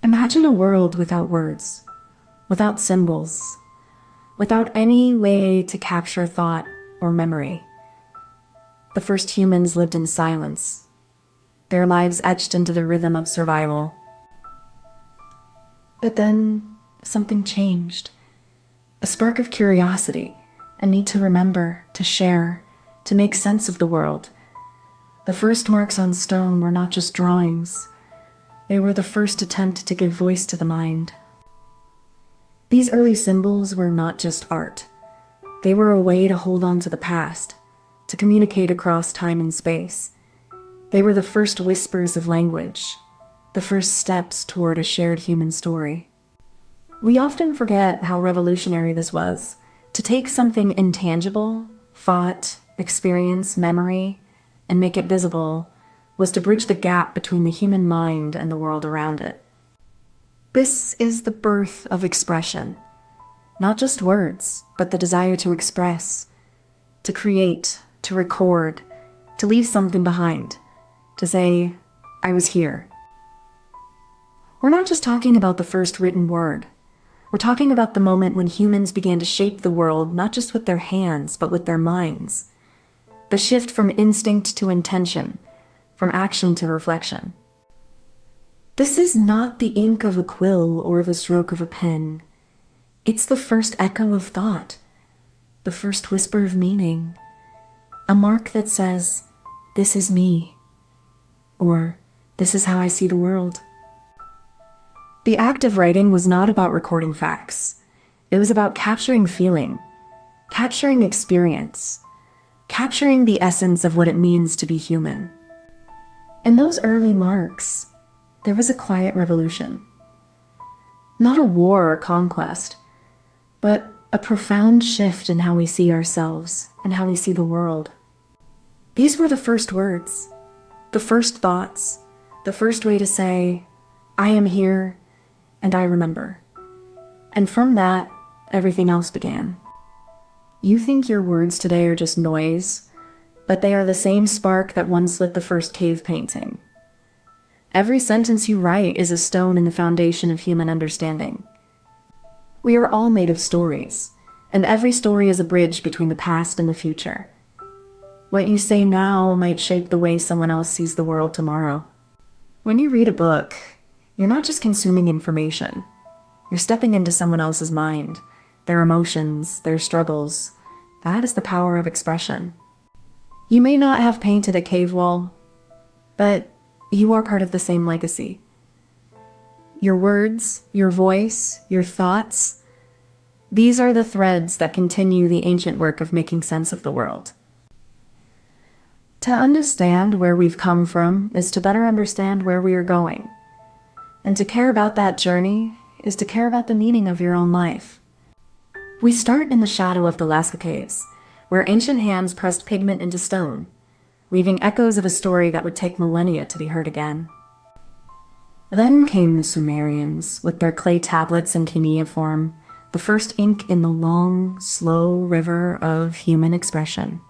Imagine a world without words, without symbols, without any way to capture thought or memory. The first humans lived in silence, their lives etched into the rhythm of survival. But then something changed. A spark of curiosity, a need to remember, to share, to make sense of the world. The first marks on stone were not just drawings. They were the first attempt to give voice to the mind. These early symbols were not just art. They were a way to hold on to the past, to communicate across time and space. They were the first whispers of language, the first steps toward a shared human story. We often forget how revolutionary this was, to take something intangible, thought, experience, memory, and make it visible, was to bridge the gap between the human mind and the world around it. This is the birth of expression. Not just words, but the desire to express, to create, to record, to leave something behind, to say, I was here. We're not just talking about the first written word. We're talking about the moment when humans began to shape the world, not just with their hands, but with their minds. The shift from instinct to intention, from action to reflection. This is not the ink of a quill or the stroke of a pen. It's the first echo of thought, the first whisper of meaning, a mark that says, this is me, or this is how I see the world. The act of writing was not about recording facts. It was about capturing feeling, capturing experience, capturing the essence of what it means to be human. In those early marks, there was a quiet revolution. Not a war or conquest, but a profound shift in how we see ourselves and how we see the world. These were the first words, the first thoughts, the first way to say, I am here and I remember. And from that, everything else began. You think your words today are just noise, but they are the same spark that once lit the first cave painting. Every sentence you write is a stone in the foundation of human understanding. We are all made of stories, and every story is a bridge between the past and the future. What you say now might shape the way someone else sees the world tomorrow. When you read a book, you're not just consuming information. You're stepping into someone else's mind, their emotions, their struggles. That is the power of expression. You may not have painted a cave wall, but you are part of the same legacy. Your words, your voice, your thoughts, these are the threads that continue the ancient work of making sense of the world. To understand where we've come from is to better understand where we are going. And to care about that journey is to care about the meaning of your own life. We start in the shadow of the Lascaux Caves, where ancient hands pressed pigment into stone, leaving echoes of a story that would take millennia to be heard again. Then came the Sumerians, with their clay tablets and cuneiform, the first ink in the long, slow river of human expression.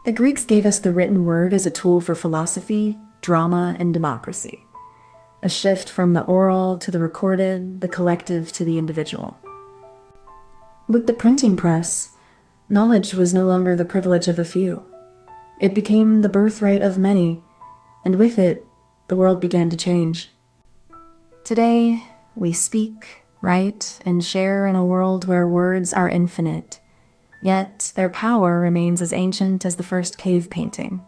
The Greeks gave us the written word as a tool for philosophy, drama, and democracy. A shift from the oral to the recorded, the collective to the individual. With the printing press, knowledge was no longer the privilege of a few. It became the birthright of many, and with it, the world began to change. Today, we speak, write, and share in a world where words are infinite, yet their power remains as ancient as the first cave painting.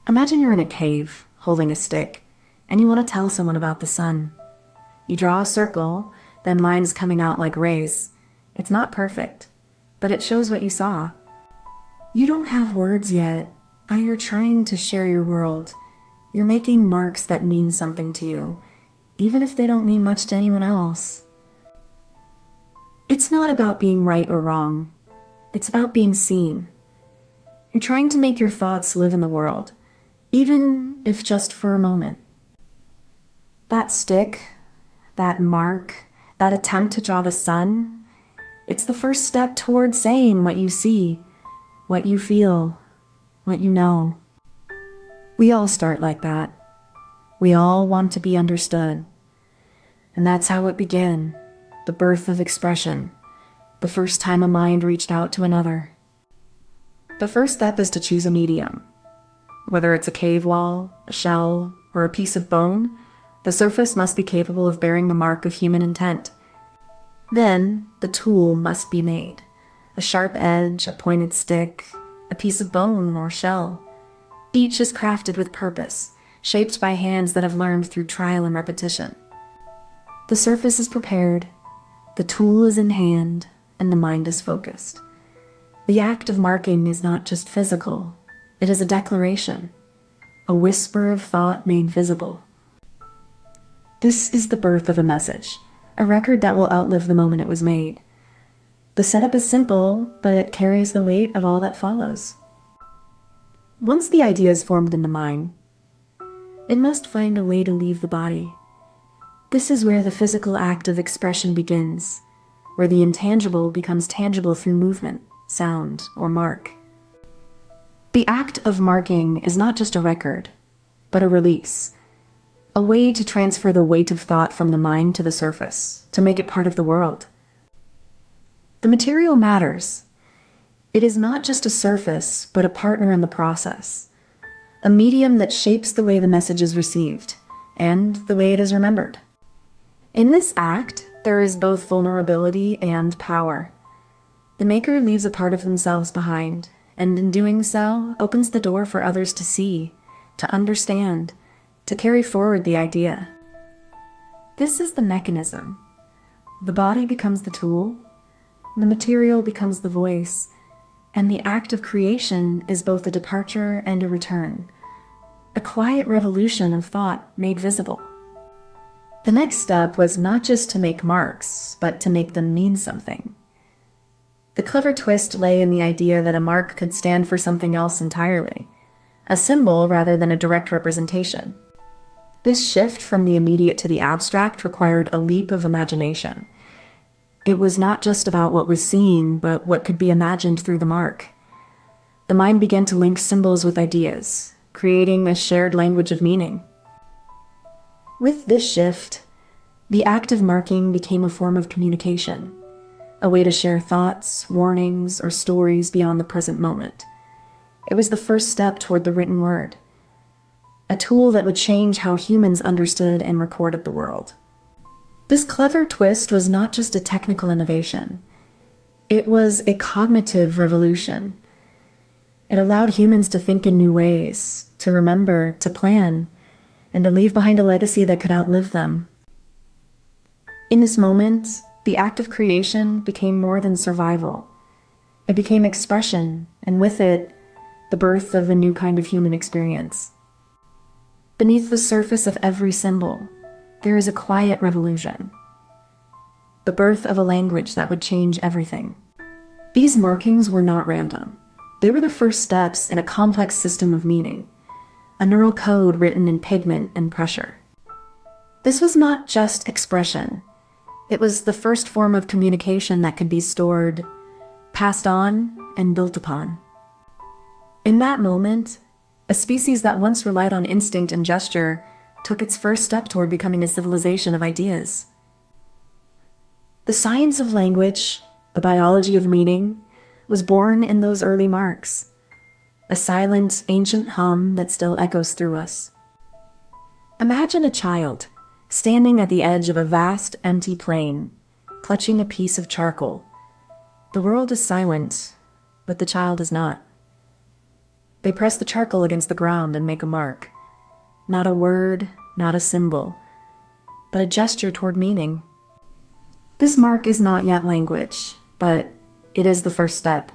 Imagine you're in a cave, holding a stick, and you want to tell someone about the sun. You draw a circle, then lines coming out like rays. It's not perfect, but it shows what you saw. You don't have words yet, but you're trying to share your world. You're making marks that mean something to you, even if they don't mean much to anyone else. It's not about being right or wrong. It's about being seen. You're trying to make your thoughts live in the world, even if just for a moment. That stick, that mark, that attempt to draw the sun, it's the first step towards saying what you see, what you feel, what you know. We all start like that. We all want to be understood. And that's how it began, the birth of expression, the first time a mind reached out to another. The first step is to choose a medium. Whether it's a cave wall, a shell, or a piece of bone, the surface must be capable of bearing the mark of human intent. Then, the tool must be made. A sharp edge, a pointed stick, a piece of bone or shell. Each is crafted with purpose, shaped by hands that have learned through trial and repetition. The surface is prepared, the tool is in hand, and the mind is focused. The act of marking is not just physical, it is a declaration, a whisper of thought made visible. This is the birth of a message, a record that will outlive the moment it was made. The setup is simple, but it carries the weight of all that follows. Once the idea is formed in the mind, it must find a way to leave the body. This is where the physical act of expression begins, where the intangible becomes tangible through movement, sound, or mark. The act of marking is not just a record, but a release, a way to transfer the weight of thought from the mind to the surface, to make it part of the world. The material matters. It is not just a surface, but a partner in the process, a medium that shapes the way the message is received, and the way it is remembered. In this act, there is both vulnerability and power. The maker leaves a part of themselves behind, and in doing so, opens the door for others to see, to understand, to carry forward the idea. This is the mechanism. The body becomes the tool, the material becomes the voice, and the act of creation is both a departure and a return, a quiet revolution of thought made visible. The next step was not just to make marks, but to make them mean something. The clever twist lay in the idea that a mark could stand for something else entirely, a symbol rather than a direct representation. This shift from the immediate to the abstract required a leap of imagination. It was not just about what was seen, but what could be imagined through the mark. The mind began to link symbols with ideas, creating a shared language of meaning. With this shift, the act of marking became a form of communication, a way to share thoughts, warnings, or stories beyond the present moment. It was the first step toward the written word, a tool that would change how humans understood and recorded the world. This clever twist was not just a technical innovation. It was a cognitive revolution. It allowed humans to think in new ways, to remember, to plan, and to leave behind a legacy that could outlive them. In this moment, the act of creation became more than survival. It became expression, and with it, the birth of a new kind of human experience. Beneath the surface of every symbol, there is a quiet revolution, the birth of a language that would change everything. These markings were not random. They were the first steps in a complex system of meaning, a neural code written in pigment and pressure. This was not just expression. It was the first form of communication that could be stored, passed on, and built upon. In that moment, a species that once relied on instinct and gesture took its first step toward becoming a civilization of ideas. The science of language, the biology of meaning, was born in those early marks, a silent, ancient hum that still echoes through us. Imagine a child standing at the edge of a vast, empty plain, clutching a piece of charcoal. The world is silent, but the child is not. They press the charcoal against the ground and make a mark. Not a word, not a symbol, but a gesture toward meaning. This mark is not yet language, but it is the first step.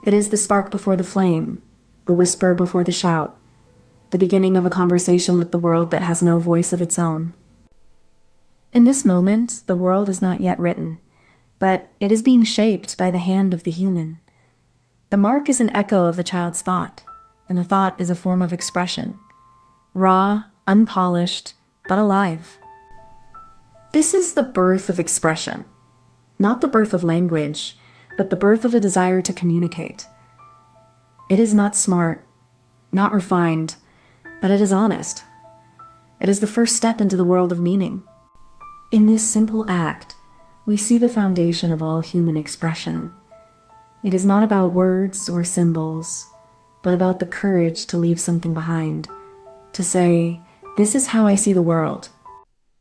It is the spark before the flame, the whisper before the shout, the beginning of a conversation with the world that has no voice of its own. In this moment, the world is not yet written, but it is being shaped by the hand of the human. The mark is an echo of the child's thought, and the thought is a form of expression. Raw, unpolished, but alive. This is the birth of expression, not the birth of language, but the birth of a desire to communicate. It is not smart, not refined, but it is honest. It is the first step into the world of meaning. In this simple act, we see the foundation of all human expression. It is not about words or symbols, but about the courage to leave something behind, to say, "This is how I see the world."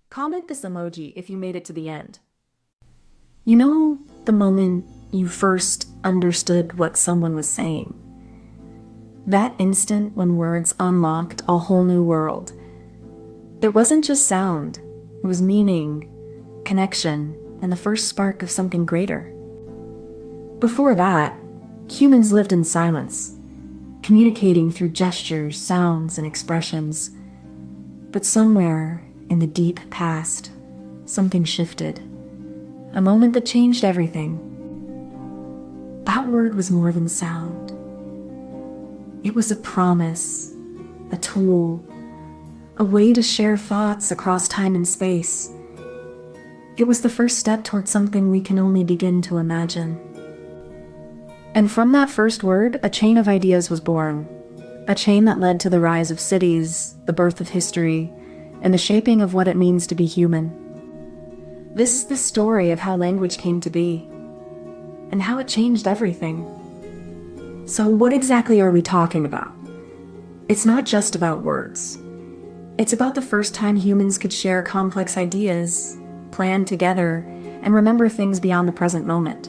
Comment this emoji if you made it to the end. You know the moment you first understood what someone was saying? That instant when words unlocked a whole new world. There wasn't just sound, it was meaning, connection, and the first spark of something greater. Before that, humans lived in silence, communicating through gestures, sounds, and expressions. But somewhere in the deep past, something shifted. A moment that changed everything. That word was more than sound. It was a promise, a tool, a way to share thoughts across time and space. It was the first step towards something we can only begin to imagine. And from that first word, a chain of ideas was born. A chain that led to the rise of cities, the birth of history, and the shaping of what it means to be human. This is the story of how language came to be, and how it changed everything. So what exactly are we talking about? It's not just about words. It's about the first time humans could share complex ideas, plan together, and remember things beyond the present moment.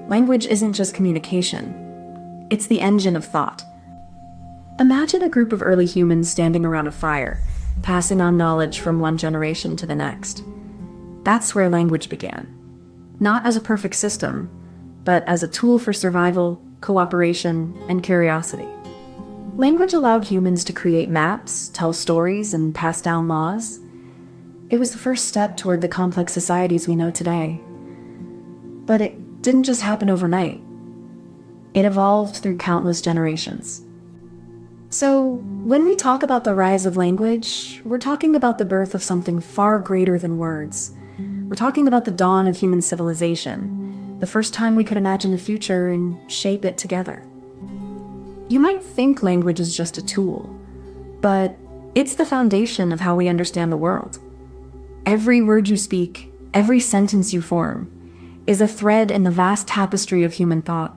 Language isn't just communication. It's the engine of thought. Imagine a group of early humans standing around a fire, passing on knowledge from one generation to the next. That's where language began. Not as a perfect system, but as a tool for survival, cooperation, and curiosity. Language allowed humans to create maps, tell stories, and pass down laws. It was the first step toward the complex societies we know today. But it didn't just happen overnight. It evolved through countless generations. So, when we talk about the rise of language, we're talking about the birth of something far greater than words. We're talking about the dawn of human civilization, the first time we could imagine the future and shape it together. You might think language is just a tool, but it's the foundation of how we understand the world. Every word you speak, every sentence you form, is a thread in the vast tapestry of human thought.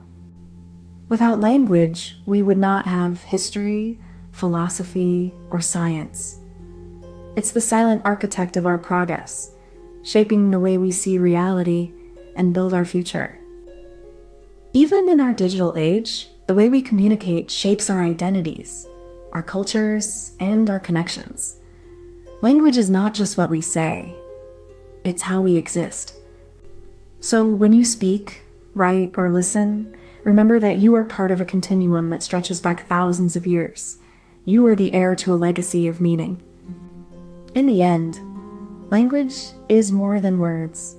Without language, we would not have history, philosophy, or science. It's the silent architect of our progress, shaping the way we see reality and build our future. Even in our digital age, the way we communicate shapes our identities, our cultures, and our connections. Language is not just what we say, it's how we exist. So when you speak, write, or listen, remember that you are part of a continuum that stretches back thousands of years. You are the heir to a legacy of meaning. In the end, language is more than words.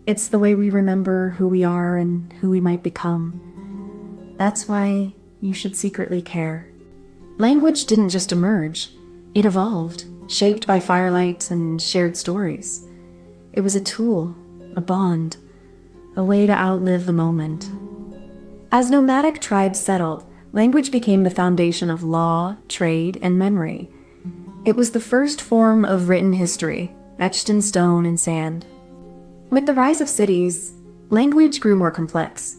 It's the way we remember who we are and who we might become. That's why you should secretly care. Language didn't just emerge, it evolved, shaped by firelight and shared stories. It was a tool, a bond, a way to outlive the moment. As nomadic tribes settled, language became the foundation of law, trade, and memory. It was the first form of written history, etched in stone and sand. With the rise of cities, language grew more complex.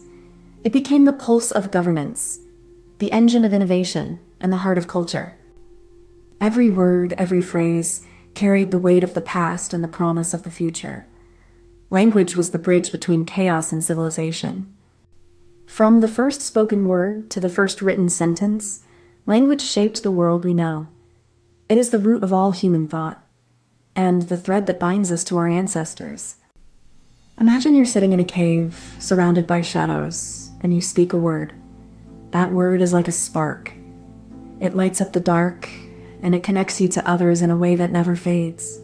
It became the pulse of governance, the engine of innovation, and the heart of culture. Every word, every phrase, carried the weight of the past and the promise of the future. Language was the bridge between chaos and civilization. From the first spoken word to the first written sentence, language shaped the world we know. It is the root of all human thought, and the thread that binds us to our ancestors. Imagine you're sitting in a cave, surrounded by shadows, and you speak a word. That word is like a spark. It lights up the dark, and it connects you to others in a way that never fades.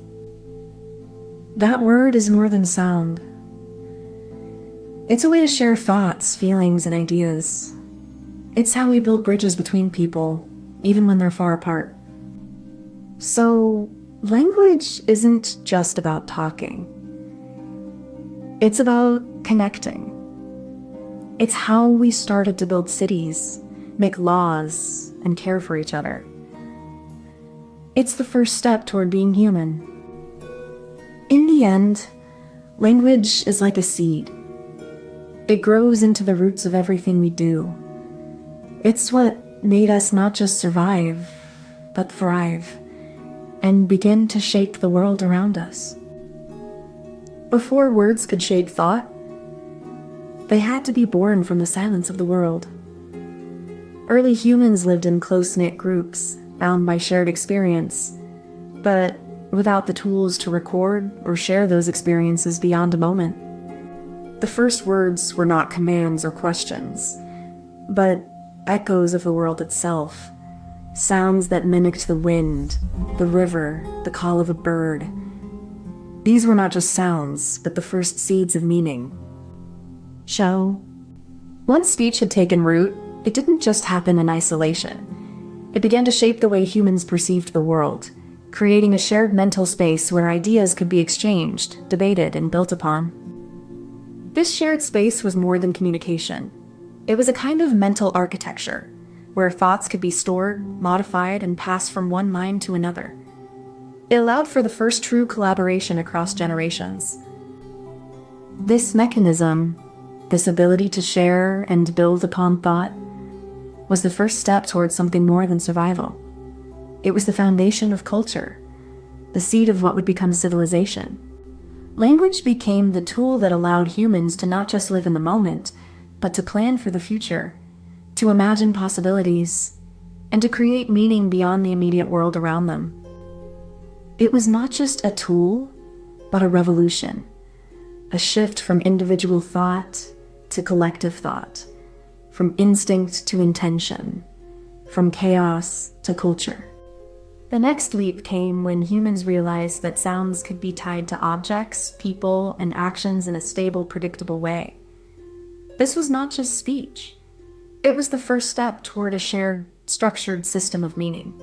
That word is more than sound. It's a way to share thoughts, feelings, and ideas. It's how we build bridges between people, even when they're far apart. So, language isn't just about talking. It's about connecting. It's how we started to build cities, make laws, and care for each other. It's the first step toward being human. In the end, language is like a seed. It grows into the roots of everything we do. It's what made us not just survive, but thrive, and begin to shape the world around us. Before words could shape thought, they had to be born from the silence of the world. Early humans lived in close-knit groups, bound by shared experience, but without the tools to record or share those experiences beyond a moment. The first words were not commands or questions, but echoes of the world itself, sounds that mimicked the wind, the river, the call of a bird. These were not just sounds, but the first seeds of meaning. Once speech had taken root, it didn't just happen in isolation. It began to shape the way humans perceived the world, creating a shared mental space where ideas could be exchanged, debated, and built upon. This shared space was more than communication. It was a kind of mental architecture, where thoughts could be stored, modified, and passed from one mind to another. It allowed for the first true collaboration across generations. This mechanism, this ability to share and build upon thought, was the first step towards something more than survival. It was the foundation of culture, the seed of what would become civilization. Language became the tool that allowed humans to not just live in the moment, but to plan for the future, to imagine possibilities, and to create meaning beyond the immediate world around them. It was not just a tool, but a revolution, a shift from individual thought to collective thought, from instinct to intention, from chaos to culture. The next leap came when humans realized that sounds could be tied to objects, people, and actions in a stable, predictable way. This was not just speech. It was the first step toward a shared, structured system of meaning.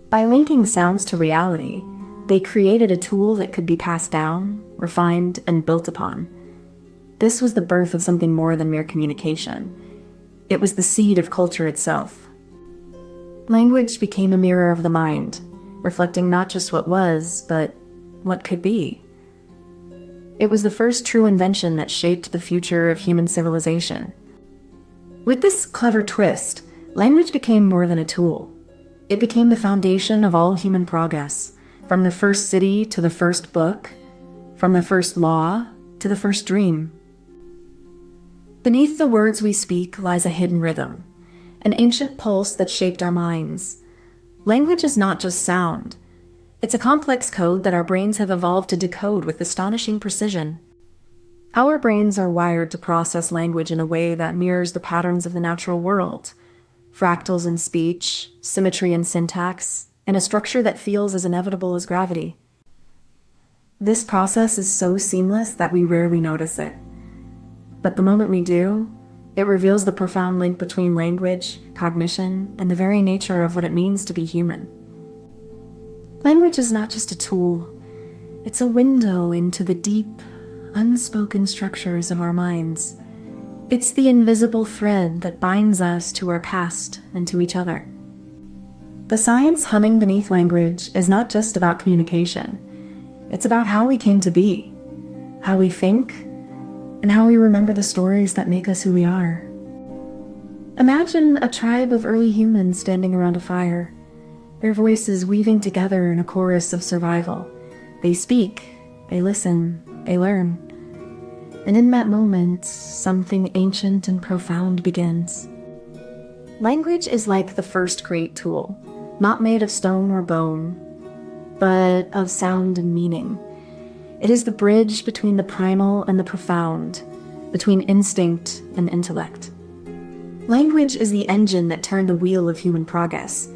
By linking sounds to reality, they created a tool that could be passed down, refined, and built upon. This was the birth of something more than mere communication. It was the seed of culture itself. Language became a mirror of the mind, reflecting not just what was, but what could be. It was the first true invention that shaped the future of human civilization. With this clever twist, language became more than a tool. It became the foundation of all human progress, from the first city to the first book, from the first law to the first dream. Beneath the words we speak lies a hidden rhythm, an ancient pulse that shaped our minds. Language is not just sound. It's a complex code that our brains have evolved to decode with astonishing precision. Our brains are wired to process language in a way that mirrors the patterns of the natural world, fractals in speech, symmetry in syntax, and a structure that feels as inevitable as gravity. This process is so seamless that we rarely notice it. But the moment we do, it reveals the profound link between language, cognition, and the very nature of what it means to be human. Language is not just a tool. It's a window into the deep, unspoken structures of our minds. It's the invisible thread that binds us to our past and to each other. The science humming beneath language is not just about communication. It's about how we came to be, how we think, and how we remember the stories that make us who we are. Imagine a tribe of early humans standing around a fire, their voices weaving together in a chorus of survival. They speak, they listen, they learn. And in that moment, something ancient and profound begins. Language is like the first great tool, not made of stone or bone, but of sound and meaning. It is the bridge between the primal and the profound, between instinct and intellect. Language is the engine that turned the wheel of human progress.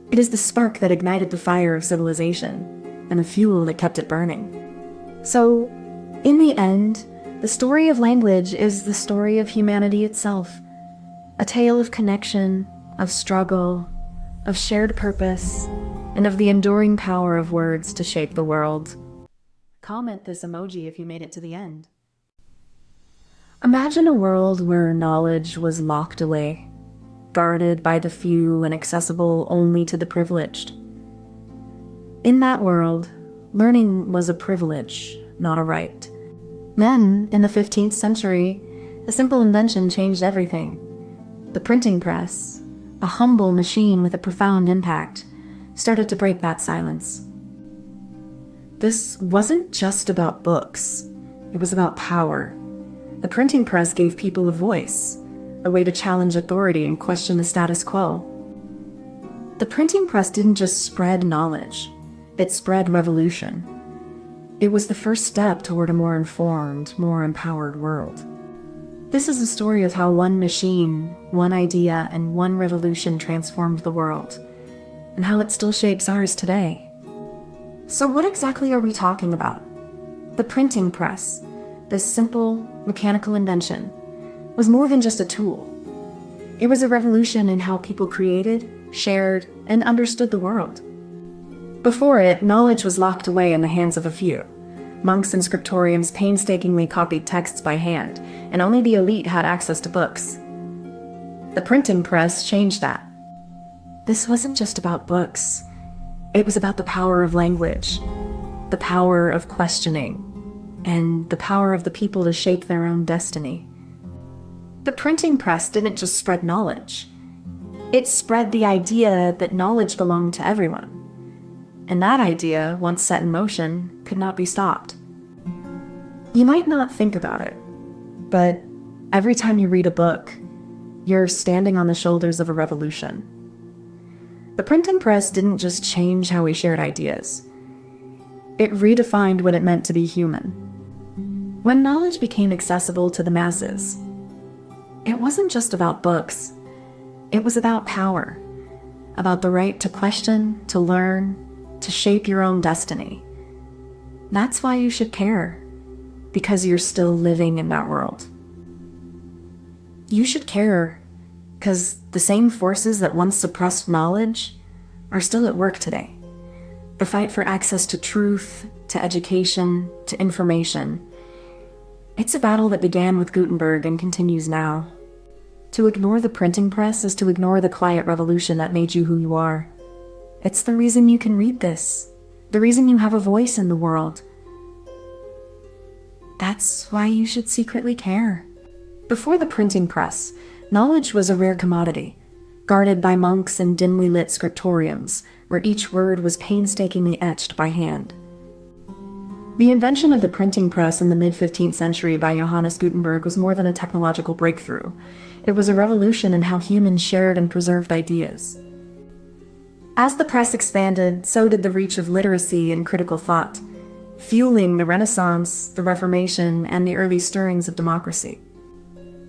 It is the spark that ignited the fire of civilization, and the fuel that kept it burning. So, in the end, the story of language is the story of humanity itself. A tale of connection, of struggle, of shared purpose, and of the enduring power of words to shape the world. Comment this emoji if you made it to the end. Imagine a world where knowledge was locked away, guarded by the few and accessible only to the privileged. In that world, Learning was a privilege, not a right. Then, in the 15th century, a simple invention changed everything. The printing press, a humble machine with a profound impact, started to break that silence. This wasn't just about books. It was about power. The printing press gave people a voice, a way to challenge authority and question the status quo. The printing press didn't just spread knowledge, it spread revolution. It was the first step toward a more informed, more empowered world. This is a story of how one machine, one idea, and one revolution transformed the world, and how it still shapes ours today. So what exactly are we talking about? The printing press, this simple, mechanical invention, was more than just a tool. It was a revolution in how people created, shared, and understood the world. Before it, knowledge was locked away in the hands of a few. Monks and scriptoriums painstakingly copied texts by hand, and only the elite had access to books. The printing press changed that. This wasn't just about books. It was about the power of language, the power of questioning, and the power of the people to shape their own destiny. The printing press didn't just spread knowledge. It spread the idea that knowledge belonged to everyone. And that idea, once set in motion, could not be stopped. You might not think about it, but every time you read a book, you're standing on the shoulders of a revolution. The printing press didn't just change how we shared ideas. It redefined what it meant to be human. When knowledge became accessible to the masses, it wasn't just about books. It was about power, about the right to question, to learn, to shape your own destiny. That's why you should care, because you're still living in that world. You should care, because the same forces that once suppressed knowledge are still at work today. The fight for access to truth, to education, to information. It's a battle that began with Gutenberg and continues now. To ignore the printing press is to ignore the quiet revolution that made you who you are. It's the reason you can read this, the reason you have a voice in the world. That's why you should secretly care. Before the printing press, knowledge was a rare commodity, guarded by monks in dimly lit scriptoriums, where each word was painstakingly etched by hand. The invention of the printing press in the mid-15th century by Johannes Gutenberg was more than a technological breakthrough. It was a revolution in how humans shared and preserved ideas. As the press expanded, so did the reach of literacy and critical thought, fueling the Renaissance, the Reformation, and the early stirrings of democracy.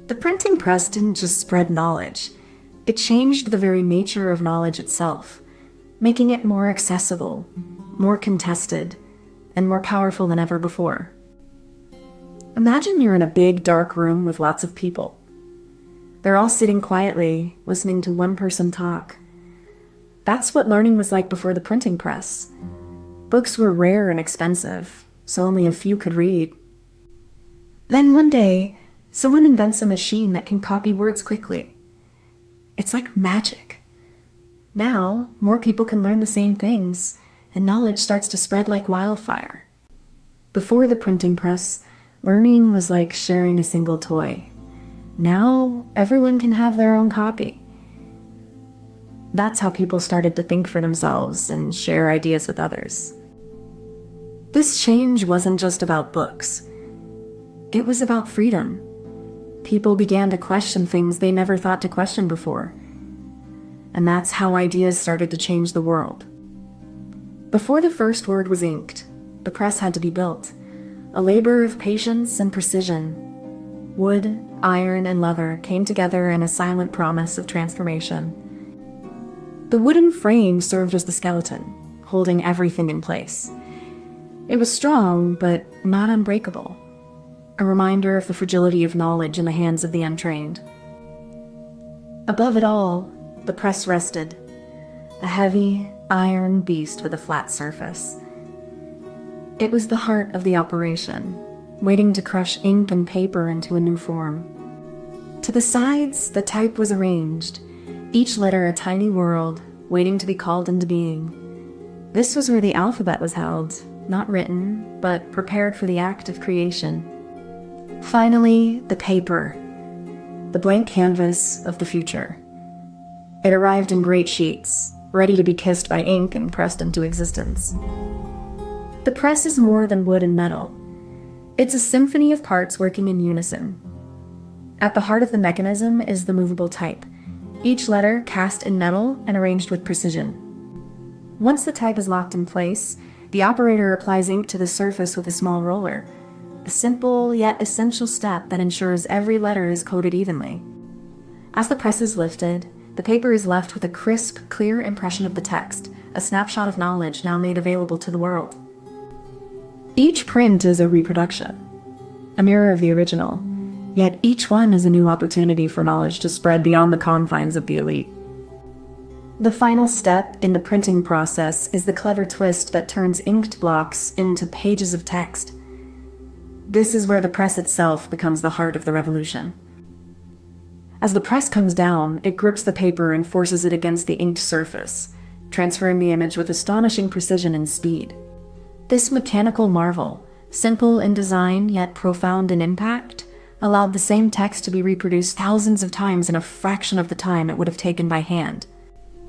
The printing press didn't just spread knowledge, it changed the very nature of knowledge itself, making it more accessible, more contested, and more powerful than ever before. Imagine you're in a big, dark room with lots of people. They're all sitting quietly, listening to one person talk. That's what learning was like before the printing press. Books were rare and expensive, so only a few could read. Then one day, someone invents a machine that can copy words quickly. It's like magic. Now, more people can learn the same things, and knowledge starts to spread like wildfire. Before the printing press, learning was like sharing a single toy. Now, everyone can have their own copy. That's how people started to think for themselves and share ideas with others. This change wasn't just about books. It was about freedom. People began to question things they never thought to question before. And that's how ideas started to change the world. Before the first word was inked, the press had to be built. A labor of patience and precision. Wood, iron, and leather came together in a silent promise of transformation. The wooden frame served as the skeleton, holding everything in place. It was strong, but not unbreakable. A reminder of the fragility of knowledge in the hands of the untrained. Above it all, the press rested, a heavy, iron beast with a flat surface. It was the heart of the operation, waiting to crush ink and paper into a new form. To the sides, the type was arranged, each letter a tiny world, waiting to be called into being. This was where the alphabet was held, not written, but prepared for the act of creation. Finally, the paper, the blank canvas of the future. It arrived in great sheets, ready to be kissed by ink and pressed into existence. The press is more than wood and metal. It's a symphony of parts working in unison. At the heart of the mechanism is the movable type, each letter cast in metal and arranged with precision. Once the type is locked in place, the operator applies ink to the surface with a small roller, a simple yet essential step that ensures every letter is coated evenly. As the press is lifted, the paper is left with a crisp, clear impression of the text, a snapshot of knowledge now made available to the world. Each print is a reproduction, a mirror of the original, yet each one is a new opportunity for knowledge to spread beyond the confines of the elite. The final step in the printing process is the clever twist that turns inked blocks into pages of text. This is where the press itself becomes the heart of the revolution. As the press comes down, it grips the paper and forces it against the inked surface, transferring the image with astonishing precision and speed. This mechanical marvel, simple in design yet profound in impact, allowed the same text to be reproduced thousands of times in a fraction of the time it would have taken by hand.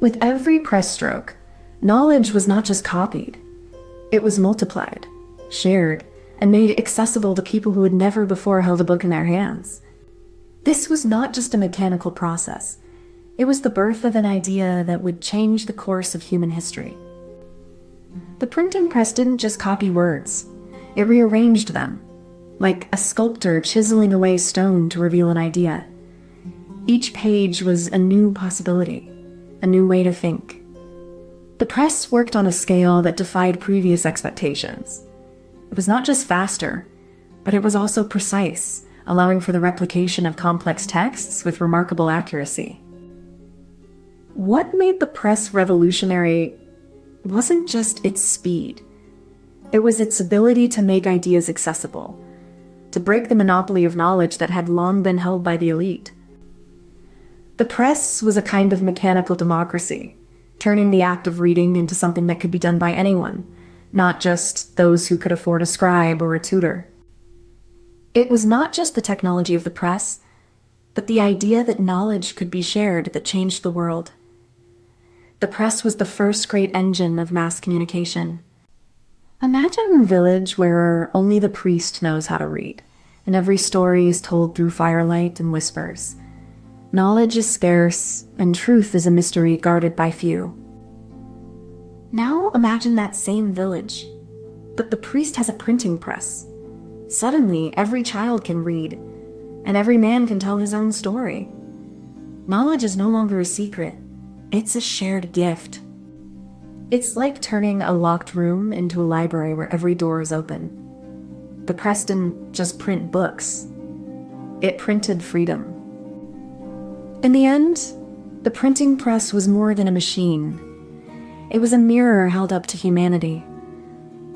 With every press stroke, knowledge was not just copied. It was multiplied, shared, and made accessible to people who had never before held a book in their hands. This was not just a mechanical process. It was the birth of an idea that would change the course of human history. The printing press didn't just copy words. It rearranged them, like a sculptor chiseling away stone to reveal an idea. Each page was a new possibility, a new way to think. The press worked on a scale that defied previous expectations. It was not just faster, but it was also precise, allowing for the replication of complex texts with remarkable accuracy. What made the press revolutionary wasn't just its speed. It was its ability to make ideas accessible, to break the monopoly of knowledge that had long been held by the elite. The press was a kind of mechanical democracy, turning the act of reading into something that could be done by anyone, not just those who could afford a scribe or a tutor. It was not just the technology of the press, but the idea that knowledge could be shared that changed the world. The press was the first great engine of mass communication. Imagine a village where only the priest knows how to read, and every story is told through firelight and whispers. Knowledge is scarce, and truth is a mystery guarded by few. Now imagine that same village, but the priest has a printing press. Suddenly, every child can read, and every man can tell his own story. Knowledge is no longer a secret. It's a shared gift. It's like turning a locked room into a library where every door is open. The press didn't just print books. It printed freedom. In the end, the printing press was more than a machine. It was a mirror held up to humanity,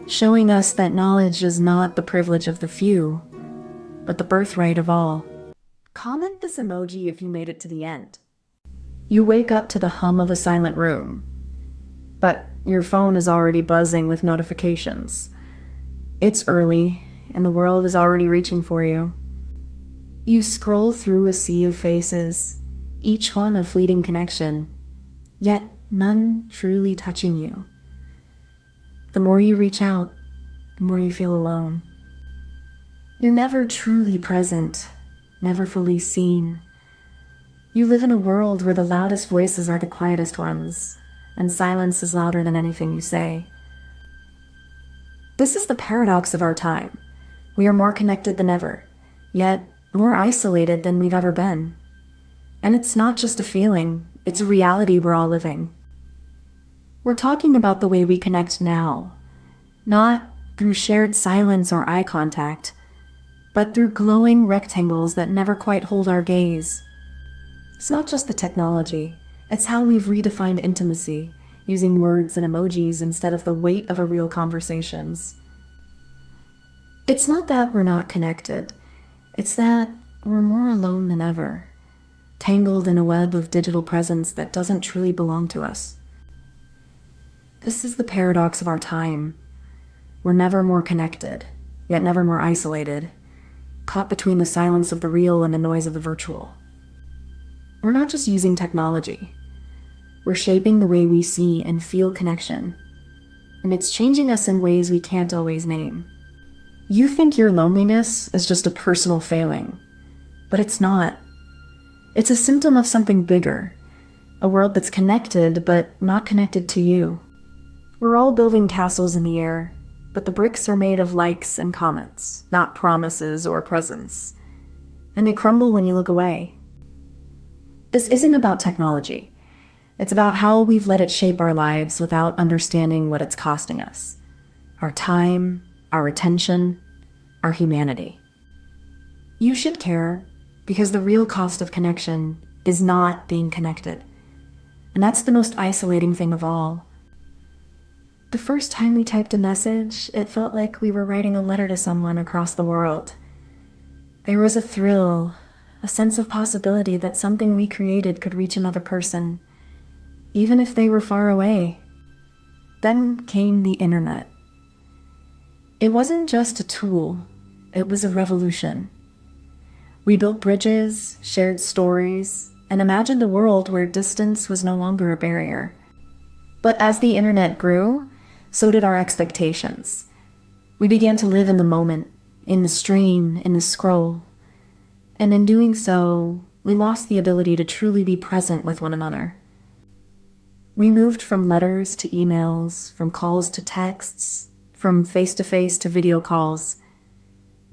showing us that knowledge is not the privilege of the few, but the birthright of all. Comment this emoji if you made it to the end. You wake up to the hum of a silent room, but your phone is already buzzing with notifications. It's early, and the world is already reaching for you. You scroll through a sea of faces, each one a fleeting connection, yet none truly touching you. The more you reach out, the more you feel alone. You're never truly present, never fully seen. You live in a world where the loudest voices are the quietest ones, and silence is louder than anything you say. This is the paradox of our time. We are more connected than ever, yet more isolated than we've ever been. And it's not just a feeling, it's a reality we're all living. We're talking about the way we connect now, not through shared silence or eye contact, but through glowing rectangles that never quite hold our gaze. It's not just the technology, it's how we've redefined intimacy, using words and emojis instead of the weight of a real conversations. It's not that we're not connected, it's that we're more alone than ever, tangled in a web of digital presence that doesn't truly belong to us. This is the paradox of our time. We're never more connected, yet never more isolated, caught between the silence of the real and the noise of the virtual. We're not just using technology. We're shaping the way we see and feel connection, and it's changing us in ways we can't always name. You think your loneliness is just a personal failing, but it's not. It's a symptom of something bigger, a world that's connected but not connected to you. We're all building castles in the air, but the bricks are made of likes and comments, not promises or presents, and they crumble when you look away. This isn't about technology. It's about how we've let it shape our lives without understanding what it's costing us. Our time, our attention, our humanity. You should care, because the real cost of connection is not being connected. And that's the most isolating thing of all. The first time we typed a message, it felt like we were writing a letter to someone across the world. There was a thrill, a sense of possibility that something we created could reach another person, even if they were far away. Then came the internet. It wasn't just a tool, it was a revolution. We built bridges, shared stories, and imagined a world where distance was no longer a barrier. But as the internet grew, so did our expectations. We began to live in the moment, in the stream, in the scroll. And in doing so, we lost the ability to truly be present with one another. We moved from letters to emails, from calls to texts, from face-to-face to video calls.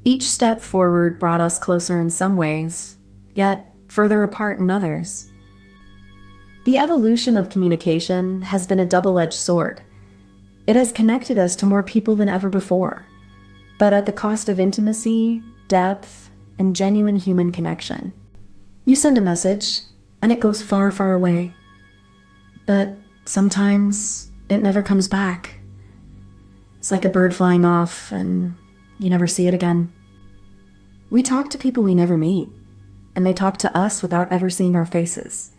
Each step forward brought us closer in some ways, yet further apart in others. The evolution of communication has been a double-edged sword. It has connected us to more people than ever before, but at the cost of intimacy, depth, and genuine human connection. You send a message, and it goes far, far away. But sometimes it never comes back. It's like a bird flying off, and you never see it again. We talk to people we never meet, and they talk to us without ever seeing our faces.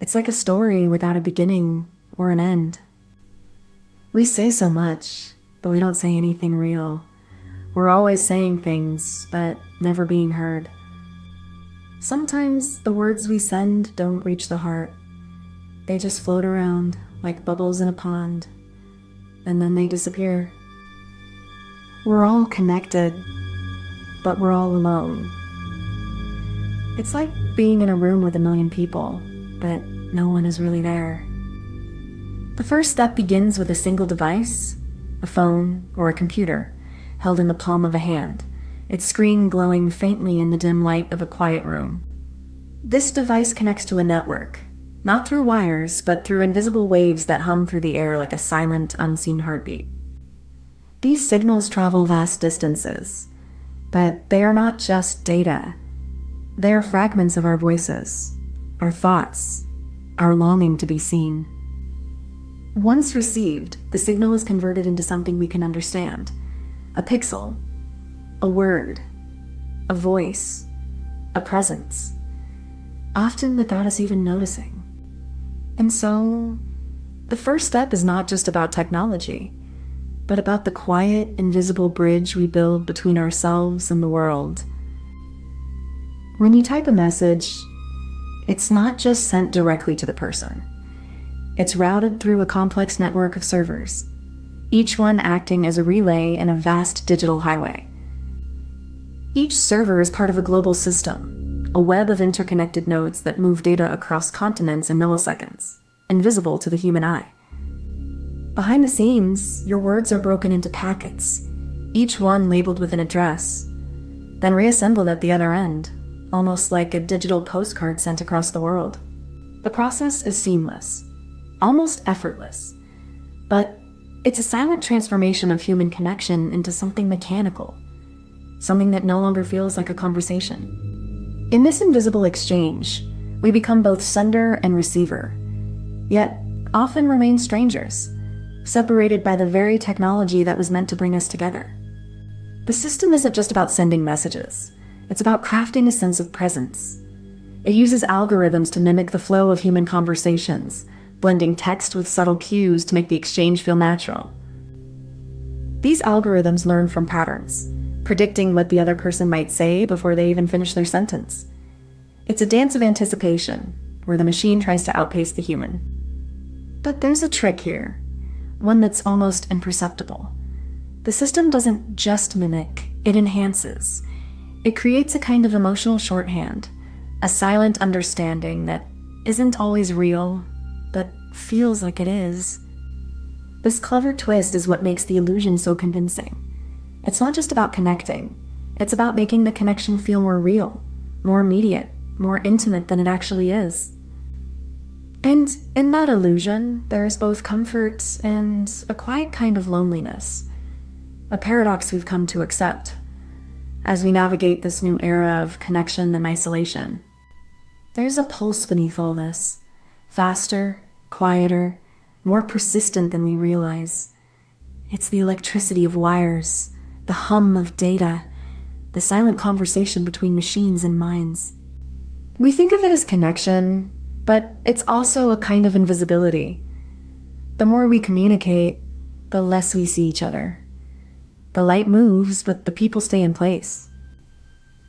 It's like a story without a beginning or an end. We say so much, but we don't say anything real. We're always saying things, but never being heard. Sometimes the words we send don't reach the heart. They just float around like bubbles in a pond, and then they disappear. We're all connected, but we're all alone. It's like being in a room with a million people, but no one is really there. The first step begins with a single device, a phone or a computer, held in the palm of a hand, its screen glowing faintly in the dim light of a quiet room. This device connects to a network, not through wires, but through invisible waves that hum through the air like a silent, unseen heartbeat. These signals travel vast distances, but they are not just data. They are fragments of our voices, our thoughts, our longing to be seen. Once received, the signal is converted into something we can understand. A pixel, a word, a voice, a presence, often without us even noticing. And so, the first step is not just about technology, but about the quiet, invisible bridge we build between ourselves and the world. When you type a message, it's not just sent directly to the person. It's routed through a complex network of servers, each one acting as a relay in a vast digital highway. Each server is part of a global system, a web of interconnected nodes that move data across continents in milliseconds, invisible to the human eye. Behind the scenes, your words are broken into packets, each one labeled with an address, then reassembled at the other end, almost like a digital postcard sent across the world. The process is seamless, almost effortless, but it's a silent transformation of human connection into something mechanical, something that no longer feels like a conversation. In this invisible exchange, we become both sender and receiver, yet often remain strangers, separated by the very technology that was meant to bring us together. The system isn't just about sending messages. It's about crafting a sense of presence. It uses algorithms to mimic the flow of human conversations, blending text with subtle cues to make the exchange feel natural. These algorithms learn from patterns, predicting what the other person might say before they even finish their sentence. It's a dance of anticipation, where the machine tries to outpace the human. But there's a trick here, one that's almost imperceptible. The system doesn't just mimic, it enhances. It creates a kind of emotional shorthand, a silent understanding that isn't always real, but feels like it is. This clever twist is what makes the illusion so convincing. It's not just about connecting, it's about making the connection feel more real, more immediate, more intimate than it actually is. And in that illusion, there is both comfort and a quiet kind of loneliness, a paradox we've come to accept as we navigate this new era of connection and isolation. There's a pulse beneath all this, faster, quieter, more persistent than we realize. It's the electricity of wires, the hum of data, the silent conversation between machines and minds. We think of it as connection, but it's also a kind of invisibility. The more we communicate, the less we see each other. The light moves, but the people stay in place.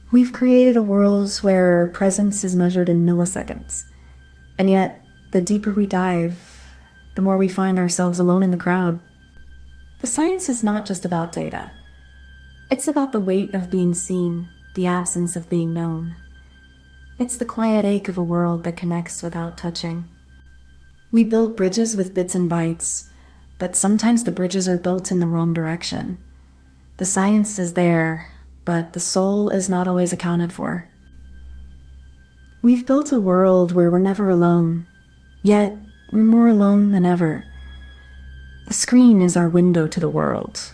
We've created a world where presence is measured in milliseconds, and yet, the deeper we dive, the more we find ourselves alone in the crowd. The science is not just about data. It's about the weight of being seen, the absence of being known. It's the quiet ache of a world that connects without touching. We build bridges with bits and bytes, but sometimes the bridges are built in the wrong direction. The science is there, but the soul is not always accounted for. We've built a world where we're never alone, yet we're more alone than ever. The screen is our window to the world,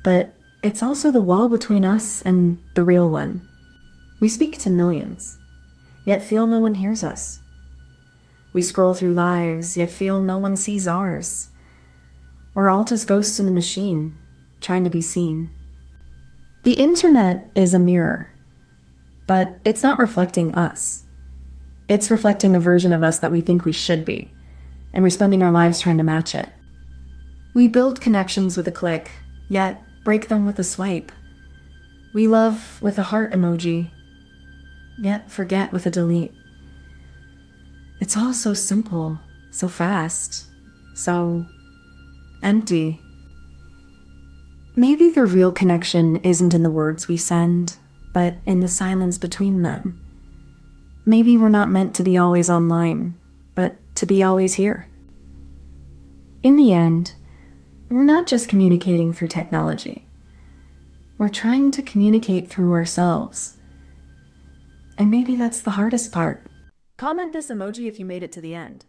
but it's also the wall between us and the real one. We speak to millions, yet feel no one hears us. We scroll through lives, yet feel no one sees ours. We're all just ghosts in the machine, trying to be seen. The internet is a mirror, but it's not reflecting us. It's reflecting a version of us that we think we should be, and we're spending our lives trying to match it. We build connections with a click, yet break them with a swipe. We love with a heart emoji, yet forget with a delete. It's all so simple, so fast, so empty. Maybe the real connection isn't in the words we send, but in the silence between them. Maybe we're not meant to be always online, but to be always here. In the end, we're not just communicating through technology. We're trying to communicate through ourselves. And maybe that's the hardest part. Comment this emoji if you made it to the end.